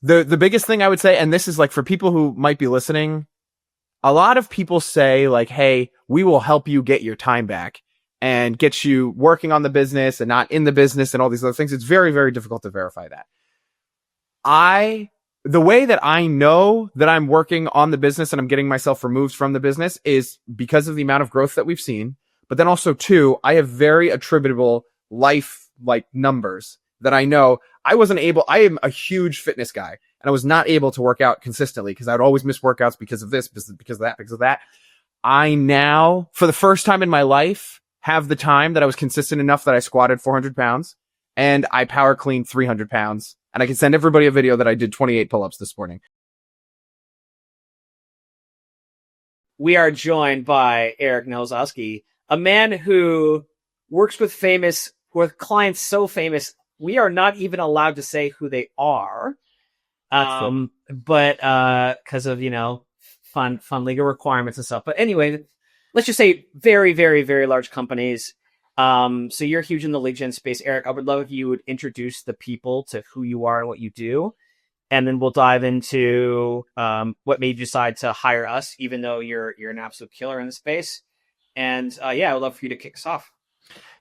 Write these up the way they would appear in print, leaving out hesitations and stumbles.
The biggest thing I would say, and this is like for people who might be listening, a lot of people say like, hey, we will help you get your time back and get you working on the business and not in the business and all these other things. It's very, very difficult to verify that. The way that I know that I'm working on the business and I'm getting myself removed from the business is because of the amount of growth that we've seen. But then also too, I have very attributable life like numbers that I know I am a huge fitness guy and I was not able to work out consistently because I would always miss workouts because of this, because of that. I now, for the first time in my life, have the time that I was consistent enough that I squatted 400 pounds and I power cleaned 300 pounds. And I can send everybody a video that I did 28 pull-ups this morning. We are joined by Eric Nowoslawski, a man who works with clients so famous, we are not even allowed to say who they are. But because of, fun legal requirements and stuff. But anyway, let's just say very, very, very large companies. So you're huge in the lead gen space. Eric, I would love if you would introduce the people to who you are and what you do. And then we'll dive into what made you decide to hire us, even though you're an absolute killer in the space. And I would love for you to kick us off.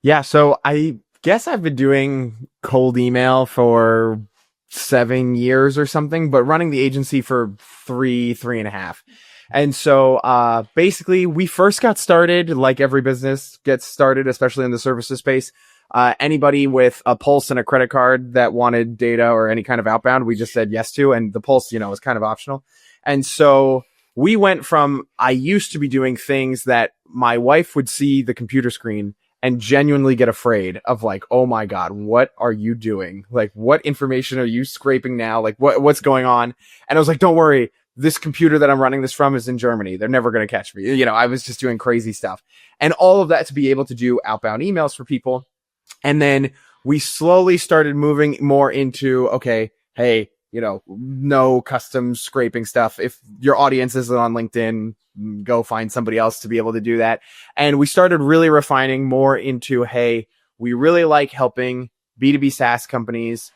Yeah, so I guess I've been doing cold email for 7 years or something, but running the agency for three and a half. And so basically we first got started like every business gets started, especially in the services space. Anybody with a pulse and a credit card that wanted data or any kind of outbound, we just said yes to. And the pulse, is kind of optional. And so we went from, I used to be doing things that my wife would see the computer screen and genuinely get afraid of like, oh my God, what are you doing? Like, what information are you scraping now? Like what's going on? And I was like, don't worry. This computer that I'm running this from is in Germany. They're never going to catch me. I was just doing crazy stuff and all of that to be able to do outbound emails for people. And then we slowly started moving more into, okay, hey, no custom scraping stuff. If your audience isn't on LinkedIn, go find somebody else to be able to do that. And we started really refining more into, hey, we really like helping B2B SaaS companies,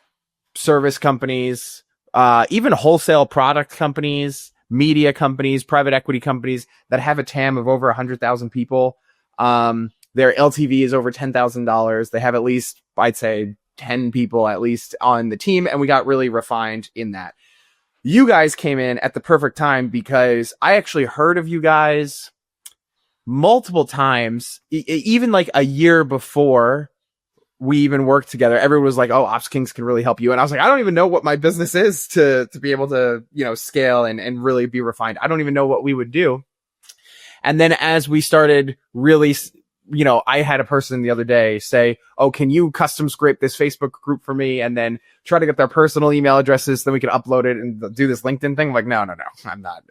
service companies, even wholesale product companies, media companies, private equity companies that have a TAM of over 100,000 people. Their LTV is over $10,000. They have at least, I'd say, 10 people at least on the team. And we got really refined in that. You guys came in at the perfect time because I actually heard of you guys multiple times, even like a year before we even worked together. Everyone was like, oh, OpsKings can really help you. And I was like, I don't even know what my business is to be able to, scale and really be refined. I don't even know what we would do. And then as we started really, I had a person the other day say, oh, can you custom scrape this Facebook group for me? And then try to get their personal email addresses. Then we can upload it and do this LinkedIn thing. I'm like, no, I'm not.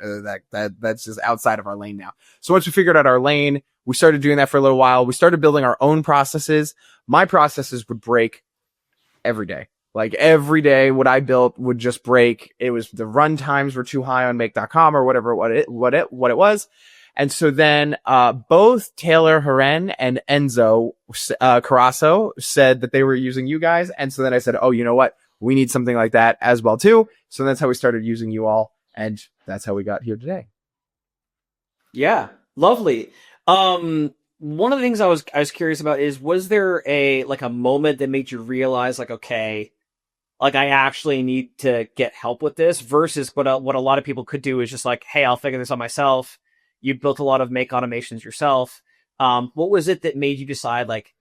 That's just outside of our lane now. So once we figured out our lane, we started doing that for a little while. We started building our own processes. My processes would break every day. Like every day, what I built would just break. It was the run times were too high on make.com or whatever what it was. And so then both Taylor Haren and Enzo Carasso said that they were using you guys. And so then I said, oh, you know what? We need something like that as well, too. So that's how we started using you all. And that's how we got here today. Yeah, lovely. One of the things I was curious about is, was there a moment that made you realize like, okay, like I actually need to get help with this versus what a lot of people could do is just like, hey, I'll figure this out myself. You built a lot of make automations yourself. What was it that made you decide like,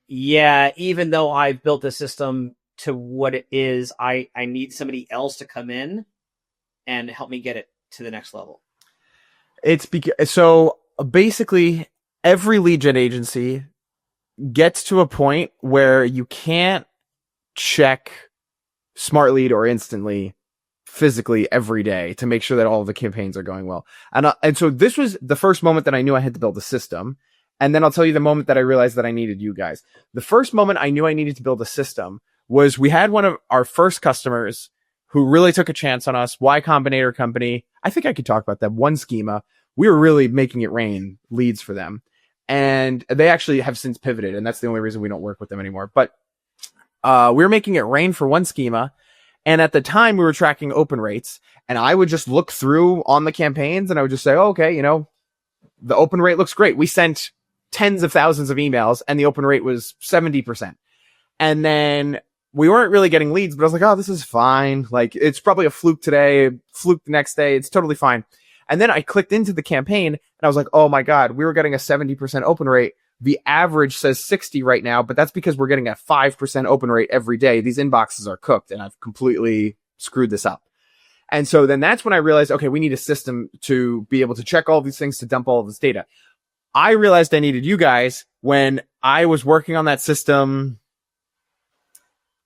yeah, even though I've built the system to what it is, I need somebody else to come in and help me get it to the next level? It's so basically every lead gen agency gets to a point where you can't check Smart Lead or Instantly physically every day to make sure that all of the campaigns are going well. And so this was the first moment that I knew I had to build a system. And then I'll tell you the moment that I realized that I needed you guys. The first moment I knew I needed to build a system was we had one of our first customers who really took a chance on us, Y Combinator Company. I think I could talk about them. One Schema. We were really making it rain leads for them. And they actually have since pivoted. And that's the only reason we don't work with them anymore. But we were making it rain for One Schema. And at the time we were tracking open rates, and I would just look through on the campaigns and I would just say, oh, okay, the open rate looks great. We sent tens of thousands of emails and the open rate was 70%. And then we weren't really getting leads, but I was like, oh, this is fine. Like, it's probably a fluke today, fluke the next day. It's totally fine. And then I clicked into the campaign and I was like, oh my God, we were getting a 70% open rate. The average says 60 right now, but that's because we're getting a 5% open rate every day. These inboxes are cooked and I've completely screwed this up. And so then that's when I realized, okay, we need a system to be able to check all these things, to dump all of this data. I realized I needed you guys when I was working on that system.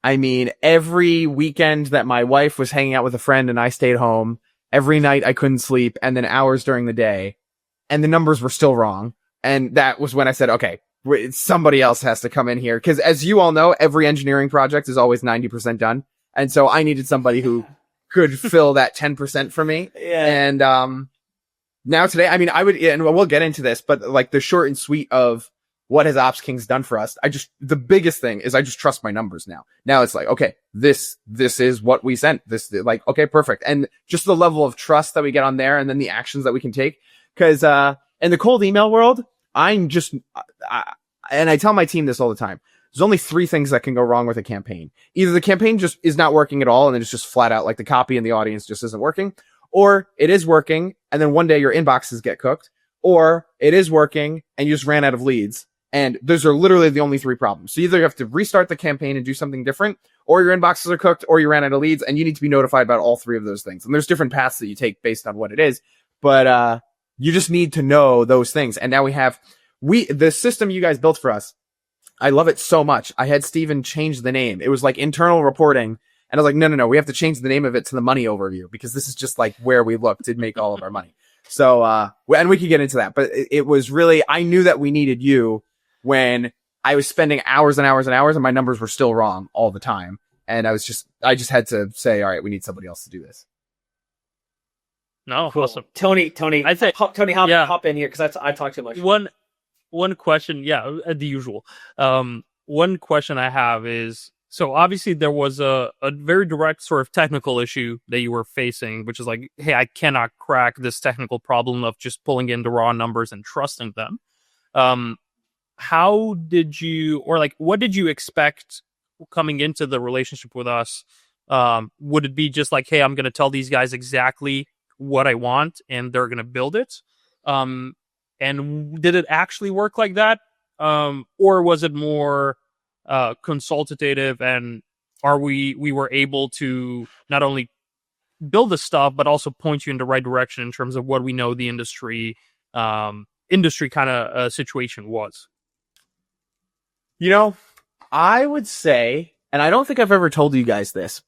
I mean, every weekend that my wife was hanging out with a friend and I stayed home, every night I couldn't sleep, and then hours during the day, and the numbers were still wrong. And that was when I said, okay, somebody else has to come in here. Because as you all know, every engineering project is always 90% done. And so I needed somebody who could fill that 10% for me. Yeah. And now today, I mean, and we'll get into this, but like the short and sweet of what has OpsKings done for us, the biggest thing is I just trust my numbers now. Now it's like, okay, this is what we sent. This, like, okay, perfect. And just the level of trust that we get on there and then the actions that we can take. Because in the cold email world, and I tell my team this all the time, there's only 3 things that can go wrong with a campaign. Either the campaign just is not working at all and it's just flat out like the copy and the audience just isn't working, or it is working and then one day your inboxes get cooked, or it is working and you just ran out of leads. And those are literally the only 3 problems. So either you have to restart the campaign and do something different, or your inboxes are cooked, or you ran out of leads, and you need to be notified about all 3 of those things. And there's different paths that you take based on what it is. But you just need to know those things. And now the system you guys built for us, I love it so much. I had Steven change the name. It was like internal reporting. And I was like, no, we have to change the name of it to the money overview, because this is just like where we look to make all of our money. So, and we could get into that, but it was really, I knew that we needed you when I was spending hours and hours and hours and my numbers were still wrong all the time. And I just had to say, all right, we need somebody else to do this. No, cool. awesome. Tony, I say, Tony, hop in here because I talk too much. One question, the usual. One question I have is, so obviously there was a very direct sort of technical issue that you were facing, which is like, hey, I cannot crack this technical problem of just pulling in the raw numbers and trusting them. How did you, or like, what did you expect coming into the relationship with us? Would it be just like, hey, I'm going to tell these guys exactly what I want and they're going to build it? And did it actually work like that? Or was it more consultative, and we were able to not only build the stuff, but also point you in the right direction in terms of what we know the industry kind of situation was? I would say, and I don't think I've ever told you guys this,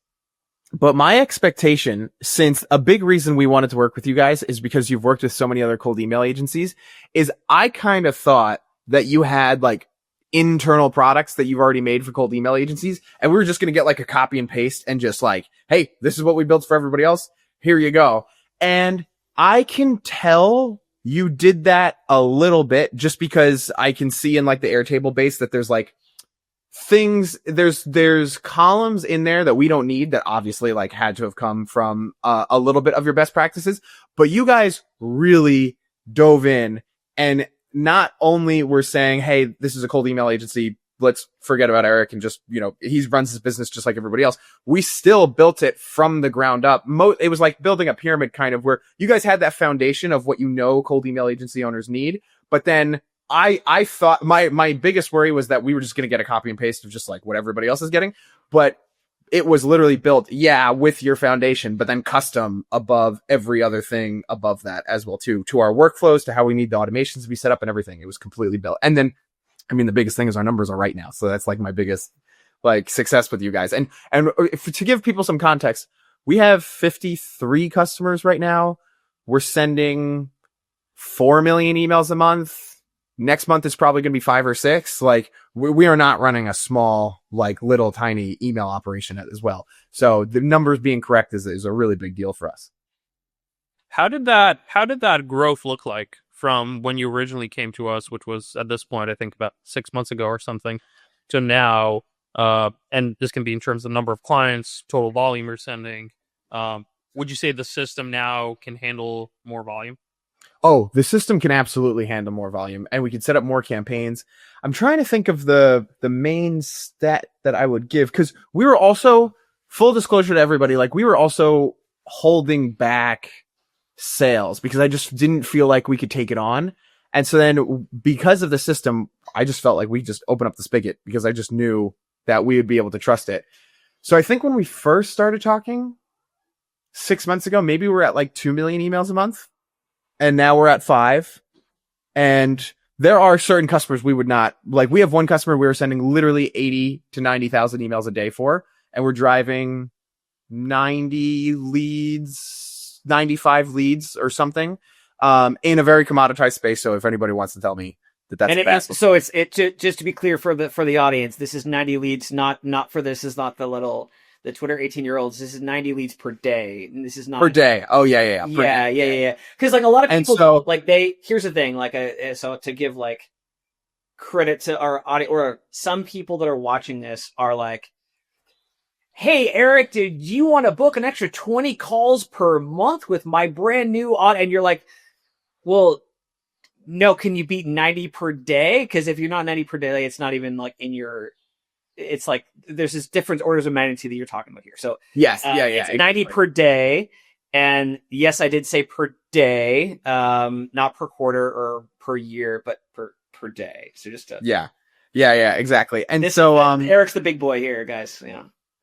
but my expectation, since a big reason we wanted to work with you guys is because you've worked with so many other cold email agencies, is I kind of thought that you had like internal products that you've already made for cold email agencies, and we were just going to get like a copy and paste and just like, hey, this is what we built for everybody else. Here you go. And I can tell you did that a little bit just because I can see in like the Airtable base that there's like things, there's columns in there that we don't need that obviously like had to have come from a little bit of your best practices, but you guys really dove in and not only were saying, hey, this is a cold email agency, let's forget about Eric and just, he runs his business just like everybody else. We still built it from the ground up. It was like building a pyramid kind of, where you guys had that foundation of what cold email agency owners need. But then I thought my biggest worry was that we were just going to get a copy and paste of just like what everybody else is getting. But it was literally built, with your foundation, but then custom above every other thing above that as well too, to our workflows, to how we need the automations to be set up and everything. It was completely built. And then, I mean, the biggest thing is our numbers are right now. So that's like my biggest like success with you guys. And to give people some context, we have 53 customers right now. We're sending 4 million emails a month. Next month is probably going to be 5 or 6. Like we are not running a small, like little tiny email operation as well. So the numbers being correct is a really big deal for us. How did that growth look like from when you originally came to us, which was at this point, I think about 6 months ago or something, to now? And this can be in terms of number of clients, total volume you're sending. Would you say the system now can handle more volume? Oh, the system can absolutely handle more volume, and we can set up more campaigns. I'm trying to think of the main stat that I would give, because we were also, full disclosure to everybody, like we were also holding back sales because I just didn't feel like we could take it on. And so then because of the system, I just felt like we just opened up the spigot because I just knew that we would be able to trust it. So I think when we first started talking 6 months ago, maybe we were at like 2 million emails a month. And now we're at 5. And there are certain customers we would not, like we have one customer we were sending literally 80 to 90,000 emails a day for, and we're driving 90 leads, 95 leads or something, in a very commoditized space. So if anybody wants to tell me that's and so it's just to be clear for the audience, this is 90 leads, not for this is not the Twitter 18-year-olds. This is 90 leads per day. And this is not per day. Oh yeah. Yeah. Because like a lot of people, so, like here's the thing, like so to give like credit to our audience, or some people that are watching this are like, hey Eric, did you want to book an extra 20 calls per month with my brand new and you're like, well, no, can you beat 90 per day? Because if you're not 90 per day, it's not even like in your. It's like there's this different orders of magnitude that you're talking about here. So yes, it's 90 per day, and yes, I did say per day, not per quarter or per year, but per day. So just yeah, exactly. And Eric's the big boy here, guys.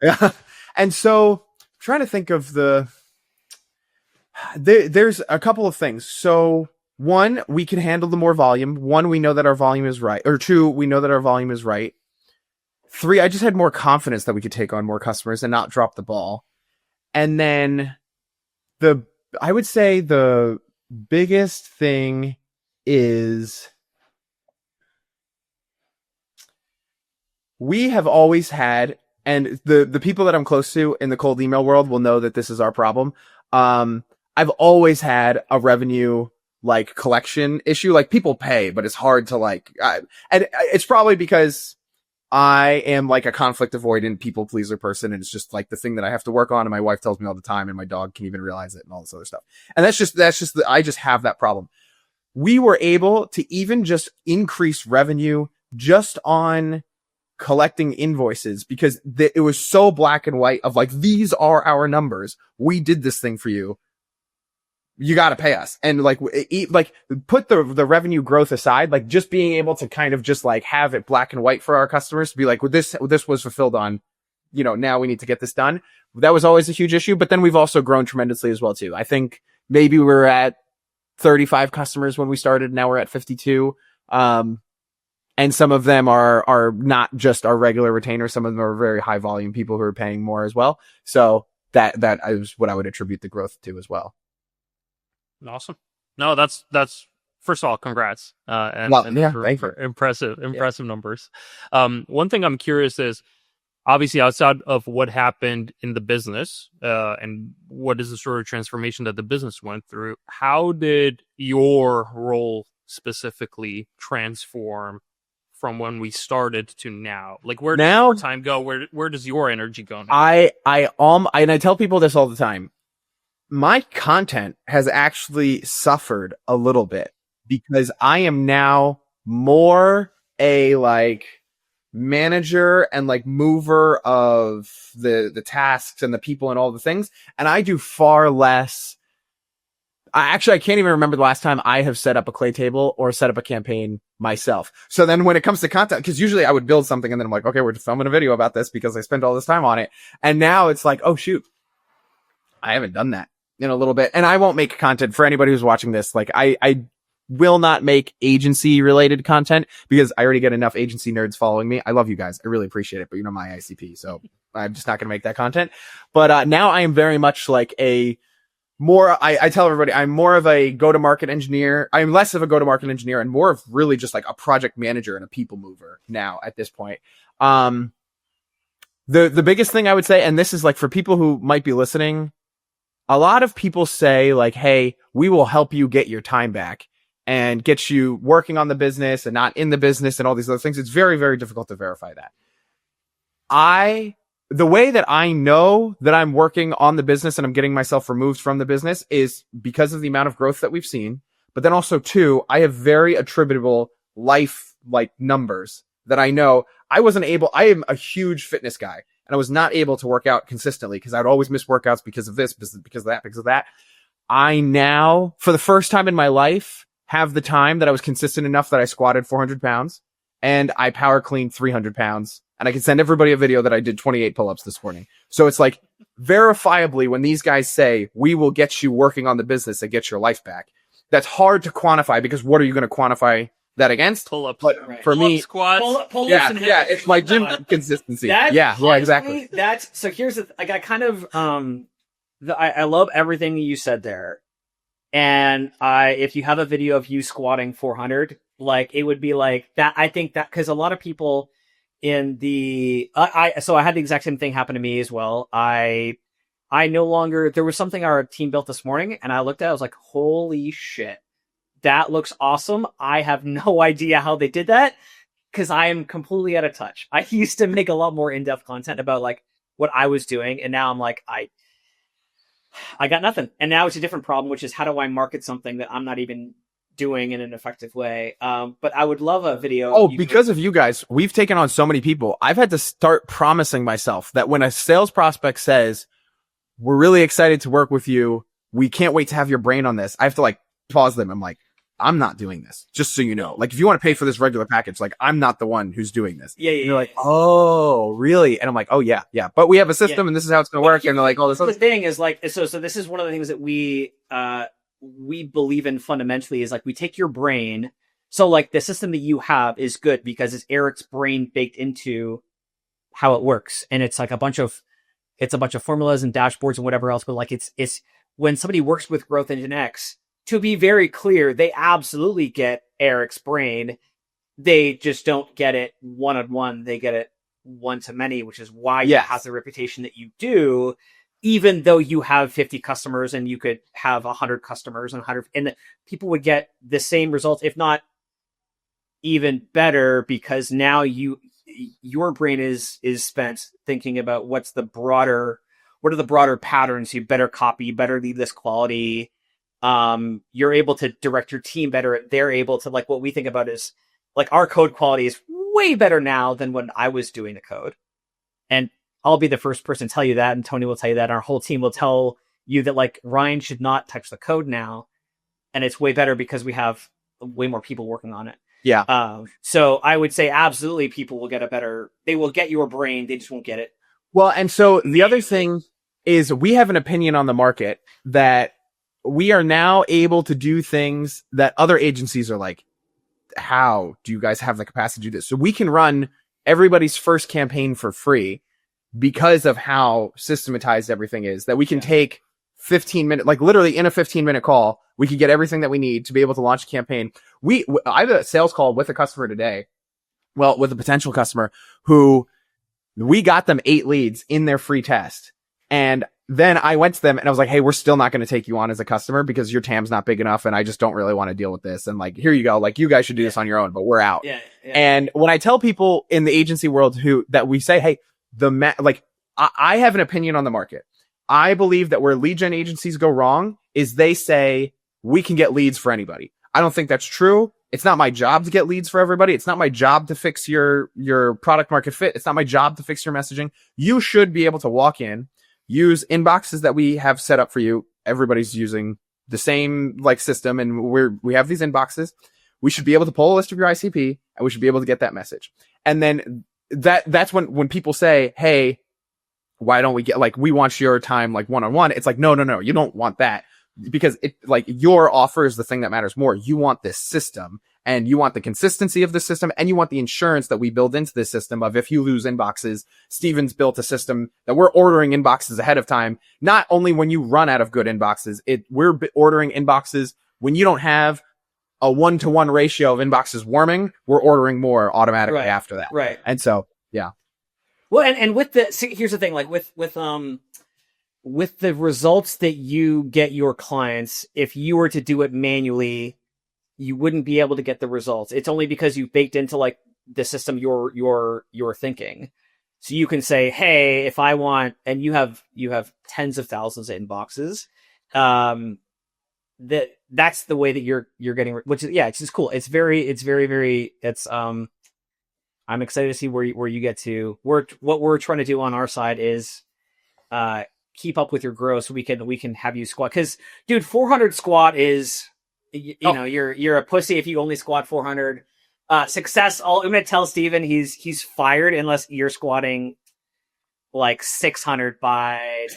Yeah, and so I'm trying to think of there's a couple of things. So 1, we can handle the more volume. 1, we know that our volume is right, or 2, we know that our volume is right. 3, I just had more confidence that we could take on more customers and not drop the ball. And then I would say the biggest thing is we have always had, and the people that I'm close to in the cold email world will know that this is our problem. I've always had a revenue like collection issue. Like people pay, but it's hard to like, and it's probably because I am like a conflict avoidant people pleaser person. And it's just like the thing that I have to work on. And my wife tells me all the time, and my dog can even realize it and all this other stuff. And I just have that problem. We were able to even just increase revenue just on collecting invoices because it was so black and white of like, these are our numbers. We did this thing for you. You got to pay us. And like, put the revenue growth aside, like just being able to kind of just like have it black and white for our customers to be like, well, this was fulfilled on, now we need to get this done. That was always a huge issue. But then we've also grown tremendously as well too. I think maybe we were at 35 customers when we started. Now we're at 52. And some of them are not just our regular retainers. Some of them are very high volume people who are paying more as well. So that is what I would attribute the growth to as well. Awesome. No, that's first of all, congrats. For impressive numbers. One thing I'm curious is, obviously outside of what happened in the business, and what is the sort of transformation that the business went through, how did your role specifically transform from when we started to now? Like where does your time go? Where does your energy go now? I tell people this all the time. My content has actually suffered a little bit because I am now more a like manager and like mover of the tasks and the people and all the things. And I do far less. I can't even remember the last time I have set up a clay table or set up a campaign myself. So then when it comes to content, because usually I would build something and then I'm like, okay, we're filming a video about this because I spent all this time on it. And now it's like, oh shoot, I haven't done that in a little bit. And I won't make content for anybody who's watching this. Like I will not make agency related content because I already get enough agency nerds following me. I love you guys. I really appreciate it, but my ICP. So I'm just not going to make that content. But now I am very much like I tell everybody I'm more of a go-to-market engineer. I'm less of a go-to-market engineer and more of really just like a project manager and a people mover now at this point. The biggest thing I would say, and this is like for people who might be listening, a lot of people say like, hey, we will help you get your time back and get you working on the business and not in the business and all these other things. It's very, very difficult to verify that. the way that I know that I'm working on the business and I'm getting myself removed from the business is because of the amount of growth that we've seen. But then also too, I have very attributable life like numbers that I know I am a huge fitness guy and I was not able to work out consistently because I'd always miss workouts because of this, because of that. I now, for the first time in my life, have the time that I was consistent enough that I squatted 400 pounds and I power cleaned 300 pounds. And I can send everybody a video that I did 28 pull-ups this morning. So it's like verifiably when these guys say, we will get you working on the business and get your life back. That's hard to quantify because what are you going to quantify that against? Pull-ups. But for me, squats. Pull-ups yeah, it's my gym consistency. Exactly. So here's the like I kind of I love everything you said there, and if you have a video of you squatting 400, like it would be like that. I think that because a lot of people in the so I had the exact same thing happen to me as well. I no longer, there was something our team built this morning and I looked at it, I was like, holy shit, that looks awesome. I have no idea how they did that because I am completely out of touch. I used to make a lot more in-depth content about like what I was doing. And now I'm like, I got nothing. And now it's a different problem, which is how do I market something that I'm not even doing in an effective way? But I would love a video. Because of you guys, we've taken on so many people. I've had to start promising myself that when a sales prospect says, we're really excited to work with you, we can't wait to have your brain on this, I have to like pause them. I'm like, I'm not doing this, just so you know. Like, if you want to pay for this regular package, like, I'm not the one who's doing this. Yeah. And you're like, oh, really? And I'm like, oh, yeah. But we have a system and this is how it's going to work. And they're like, oh, this the thing is like, so this is one of the things that we believe in fundamentally is like, we take your brain. So like the system that you have is good because it's Eric's brain baked into how it works. And it's like a bunch of formulas and dashboards and whatever else. But like, it's when somebody works with Growth Engine X, to be very clear, they absolutely get Eric's brain. They just don't get it one-on-one. They get it one-to-many, which is why you have the reputation that you do, even though you have 50 customers and you could have 100 customers and 100, and people would get the same results, if not even better, because now your brain is spent thinking about what are the broader patterns you better copy, you better leave this quality. You're able to direct your team better. They're able to, like, what we think about is like our code quality is way better now than when I was doing the code. And I'll be the first person to tell you that. And Tony will tell you that. And our whole team will tell you that like Ryan should not touch the code now. And it's way better because we have way more people working on it. Yeah. So I would say absolutely people will get they will get your brain. They just won't get it. Well, and so the other thing is we have an opinion on the market that we are now able to do things that other agencies are like, how do you guys have the capacity to do this? So we can run everybody's first campaign for free because of how systematized everything is, that we can take 15 minutes, like literally in a 15-minute call, we can get everything that we need to be able to launch a campaign. I have a sales call with a customer today. Well, with a potential customer who we got them 8 leads in their free test. And then I went to them and I was like, hey, we're still not going to take you on as a customer because your TAM's not big enough. And I just don't really want to deal with this. And like, here you go. Like, you guys should do this on your own, but we're out. Yeah. And when I tell people in the agency world that we say, hey, I have an opinion on the market. I believe that where lead gen agencies go wrong is they say we can get leads for anybody. I don't think that's true. It's not my job to get leads for everybody. It's not my job to fix your product market fit. It's not my job to fix your messaging. You should be able to walk in, use inboxes that we have set up for you. Everybody's using the same like system and we have these inboxes. We should be able to pull a list of your ICP and we should be able to get that message. And then that's when people say, hey, why don't we get like, we want your time like one-on-one. It's like, no, you don't want that because it like your offer is the thing that matters more. You want this system and you want the consistency of the system and you want the insurance that we build into this system of if you lose inboxes. Steven's built a system that we're ordering inboxes ahead of time. Not only when you run out of good inboxes, we're ordering inboxes when you don't have a 1-to-1 ratio of inboxes warming, we're ordering more automatically after that. Right. And so, yeah. Well, and with here's the thing, like with the results that you get your clients, if you were to do it manually, you wouldn't be able to get the results. It's only because you baked into like the system you're thinking. So you can say, hey, if I want, and you have tens of thousands of inboxes, that's the way that you're getting, which is, yeah, it's just cool. It's very, I'm excited to see where you get to. What we're trying to do on our side is, keep up with your growth so we can have you squat. Cause dude, 400 squat is, you know, you're a pussy if you only squat 400. Success. I'm going to tell Steven he's fired unless you're squatting like 600 by,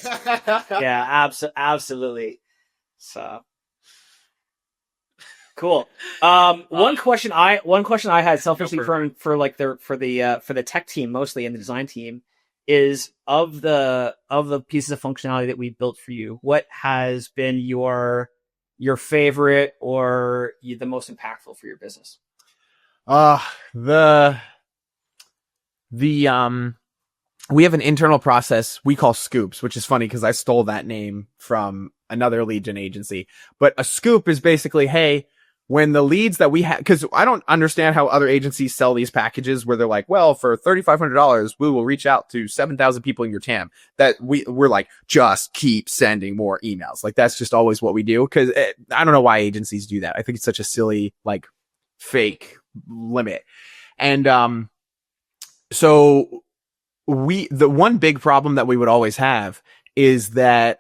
yeah, absolutely. So cool. One question I had selfishly for the tech team, mostly, and the design team, is of the pieces of functionality that we built for you, what has been your favorite or the most impactful for your business? We have an internal process we call scoops, which is funny because I stole that name from another lead gen agency. But a scoop is basically, hey, when the leads that we have, because I don't understand how other agencies sell these packages where they're like, well, for $3,500, we will reach out to 7,000 people in your TAM. That we're like, just keep sending more emails. Like, that's just always what we do. Because I don't know why agencies do that. I think it's such a silly, like, fake limit. And so the one big problem that we would always have is that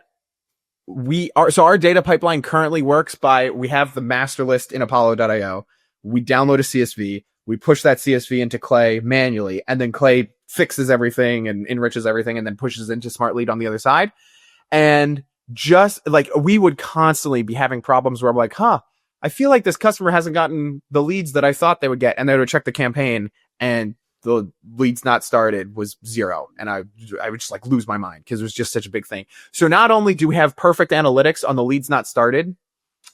our data pipeline currently works by, we have the master list in Apollo.io. We download a CSV. We push that CSV into Clay manually, and then Clay fixes everything and enriches everything and then pushes into Smart Lead on the other side. And just like, we would constantly be having problems where I'm like, I feel like this customer hasn't gotten the leads that I thought they would get. And they would check the campaign and the leads not started was 0. And I would just like lose my mind because it was just such a big thing. So not only do we have perfect analytics on the leads not started,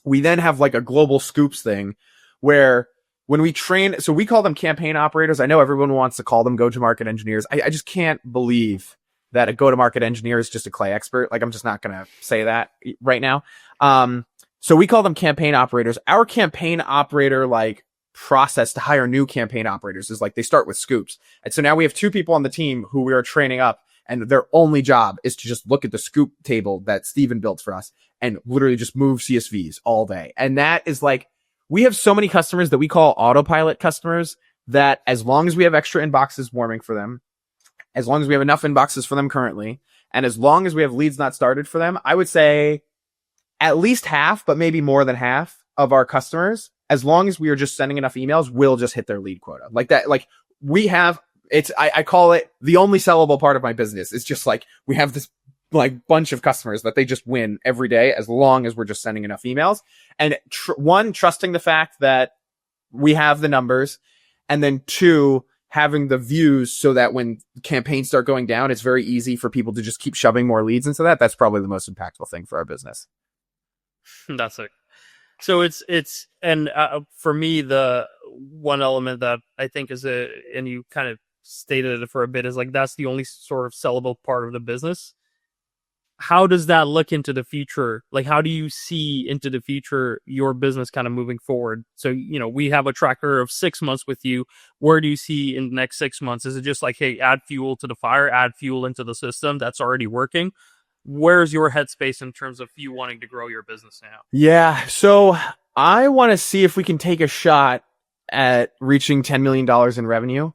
we then have like a global scoops thing where when we train, so we call them campaign operators. I know everyone wants to call them go-to-market engineers. I just can't believe that a go-to-market engineer is just a Clay expert. Like, I'm just not going to say that right now. So we call them campaign operators. Our campaign operator, like, process to hire new campaign operators is like, they start with scoops. And so now we have 2 people on the team who we are training up, and their only job is to just look at the scoop table that Steven built for us and literally just move CSVs all day. And that is like, we have so many customers that we call autopilot customers that as long as we have extra inboxes warming for them, as long as we have enough inboxes for them currently, and as long as we have leads not started for them, I would say at least half, but maybe more than half of our customers, as long as we are just sending enough emails, will just hit their lead quota. Like that, like we have, I call it the only sellable part of my business. It's just like, we have this like bunch of customers that they just win every day as long as we're just sending enough emails. And trusting the fact that we have the numbers, and then 2, having the views so that when campaigns start going down, it's very easy for people to just keep shoving more leads into that. That's probably the most impactful thing for our business. That's it. So and for me, the one element that I think is and you kind of stated it for a bit, is like, that's the only sort of sellable part of the business. How does that look into the future? Like, how do you see into the future your business kind of moving forward? So, you know, we have a tracker of 6 months with you. Where do you see in the next 6 months? Is it just like, hey, add fuel to the fire, add fuel into the system that's already working? Where's your headspace in terms of you wanting to grow your business now? Yeah. So I want to see if we can take a shot at reaching $10 million in revenue.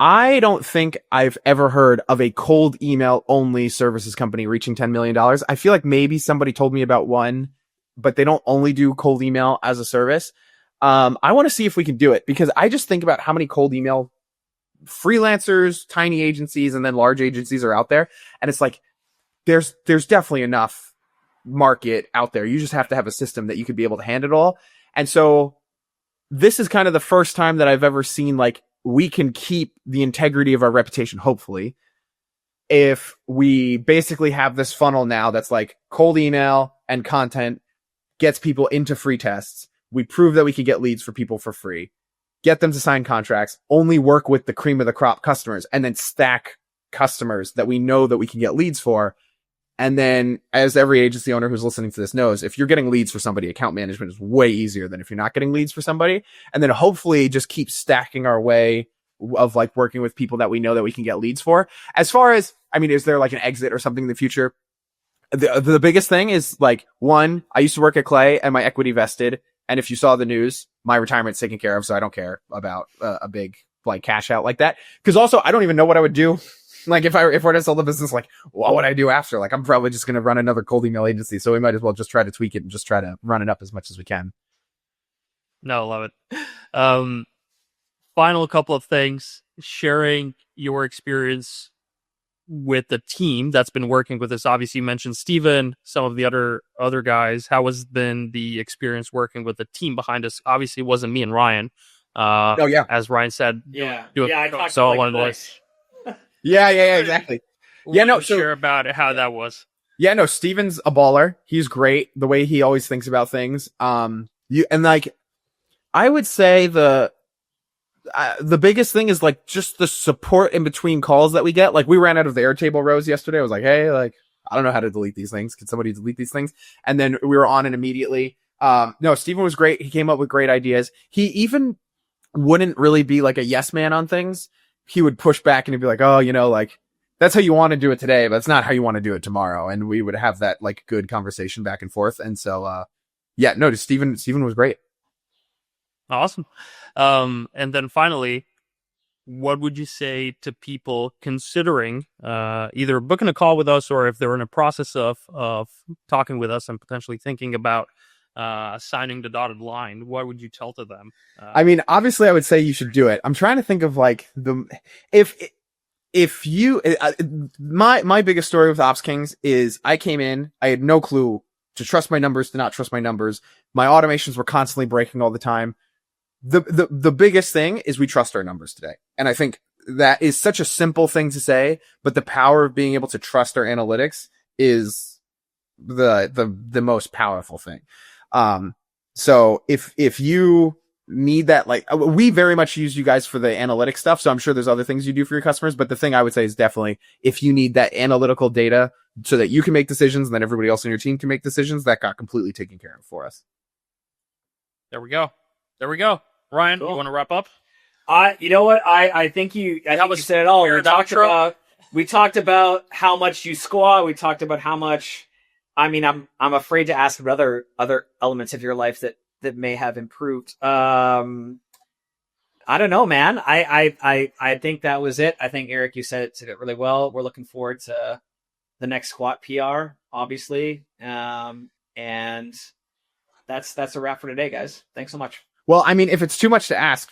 I don't think I've ever heard of a cold email only services company reaching $10 million. I feel like maybe somebody told me about one, but they don't only do cold email as a service. I want to see if we can do it, because I just think about how many cold email freelancers, tiny agencies, and then large agencies are out there. And it's like, there's definitely enough market out there. You just have to have a system that you could be able to handle it all. And so this is kind of the first time that I've ever seen, like, we can keep the integrity of our reputation, hopefully, if we basically have this funnel now that's like cold email and content gets people into free tests. We prove that we can get leads for people for free, get them to sign contracts, only work with the cream of the crop customers, and then stack customers that we know that we can get leads for. And then, as every agency owner who's listening to this knows, if you're getting leads for somebody, account management is way easier than if you're not getting leads for somebody. And then hopefully just keep stacking our way of like working with people that we know that we can get leads for. As far as, I mean, is there like an exit or something in the future? The biggest thing is like, one, I used to work at Clay and my equity vested. And if you saw the news, my retirement's taken care of. So I don't care about a big like cash out like that. Cause also I don't even know what I would do. Like if we're to sell the business, like what would I do after? Like I'm probably just going to run another cold email agency. So we might as well just try to tweak it and just try to run it up as much as we can. No, love it. Final couple of things, sharing your experience with the team that's been working with us. Obviously, you mentioned Steven, some of the other guys. How has been the experience working with the team behind us? Obviously, it wasn't me and Ryan. Oh yeah, as Ryan said. Yeah, I talked so I wanted to. Yeah, exactly. Yeah, no, share about how that was. Yeah, no, Steven's a baller. He's great. The way he always thinks about things. I would say the biggest thing is like just the support in between calls that we get. Like we ran out of the Airtable rows yesterday. I was like, hey, like I don't know how to delete these things. Can somebody delete these things? And then we were on it immediately. No, Steven was great. He came up with great ideas. He even wouldn't really be like a yes man on things. He would push back and he'd be like, oh, like that's how you want to do it today, but it's not how you want to do it tomorrow. And we would have that like good conversation back and forth. And so, yeah, no, Steven was great. Awesome. And then finally, what would you say to people considering either booking a call with us or if they're in a process of talking with us and potentially thinking about signing the dotted line? What would you tell to them? I mean, obviously I would say you should do it. I'm trying to think of like if you, my biggest story with OpsKings is I came in, I had no clue to trust my numbers, to not trust my numbers. My automations were constantly breaking all the time. The biggest thing is we trust our numbers today. And I think that is such a simple thing to say, but the power of being able to trust our analytics is the most powerful thing. So if you need that, like we very much use you guys for the analytic stuff. So I'm sure there's other things you do for your customers, but the thing I would say is definitely if you need that analytical data so that you can make decisions and then everybody else in your team can make decisions, that got completely taken care of for us. There we go. Ryan, cool. You want to wrap up? You know what? I think you said it all. We talked about how much you squat. We talked about how much. I mean, I'm afraid to ask about other elements of your life that may have improved. I don't know, man. I think that was it. I think Eric, you said it really well. We're looking forward to the next squat PR, obviously. And that's a wrap for today, guys. Thanks so much. Well, I mean, if it's too much to ask,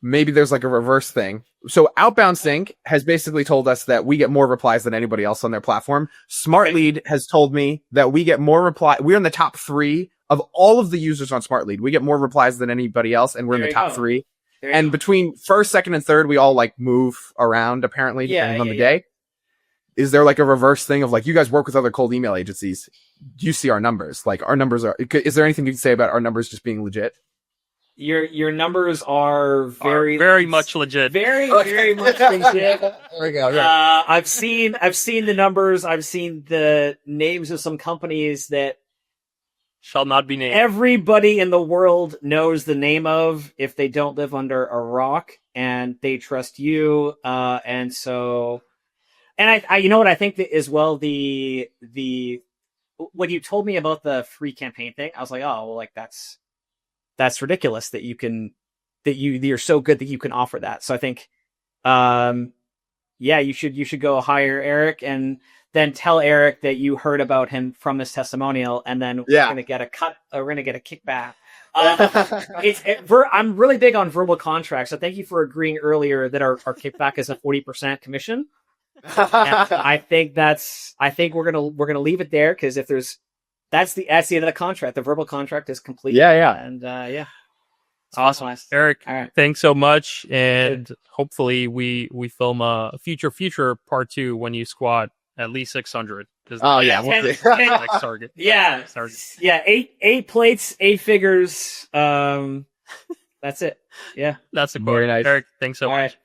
maybe there's like a reverse thing. So Outbound Sync has basically told us that we get more replies than anybody else on their platform. Smart Lead has told me that we get more reply. We're in the top 3 of all of the users on Smart Lead. We get more replies than anybody else, and we're in the top 3. And between first, second, and third, we all like move around apparently depending on the day. Is there like a reverse thing of like, you guys work with other cold email agencies? Do you see our numbers? Like our numbers is there anything you can say about our numbers just being legit? Your numbers are very much legit. Very much legit. There we go. Right. I've seen the numbers. I've seen the names of some companies that shall not be named. Everybody in the world knows the name of if they don't live under a rock, and they trust you. And I you know what I think that as well, the when you told me about the free campaign thing, I was like, oh, well, like that's ridiculous that you're so good that you can offer that. So I think, you should go hire Eric and then tell Eric that you heard about him from this testimonial, and then we're going to get a cut. We're going to get a kickback. I'm really big on verbal contracts. So thank you for agreeing earlier that our kickback is a 40% commission. I think we're going to leave it there. Cause if that's the end of the contract. The verbal contract is complete. Yeah. And awesome. Nice. Eric, all right. Thanks so much. And hopefully we film a future part 2 when you squat at least 600. Oh yeah. Next target. Yeah. Target. Yeah. 8 plates, 8 figures. That's it. Yeah. That's a quote. Very nice. Eric, thanks so much. All right.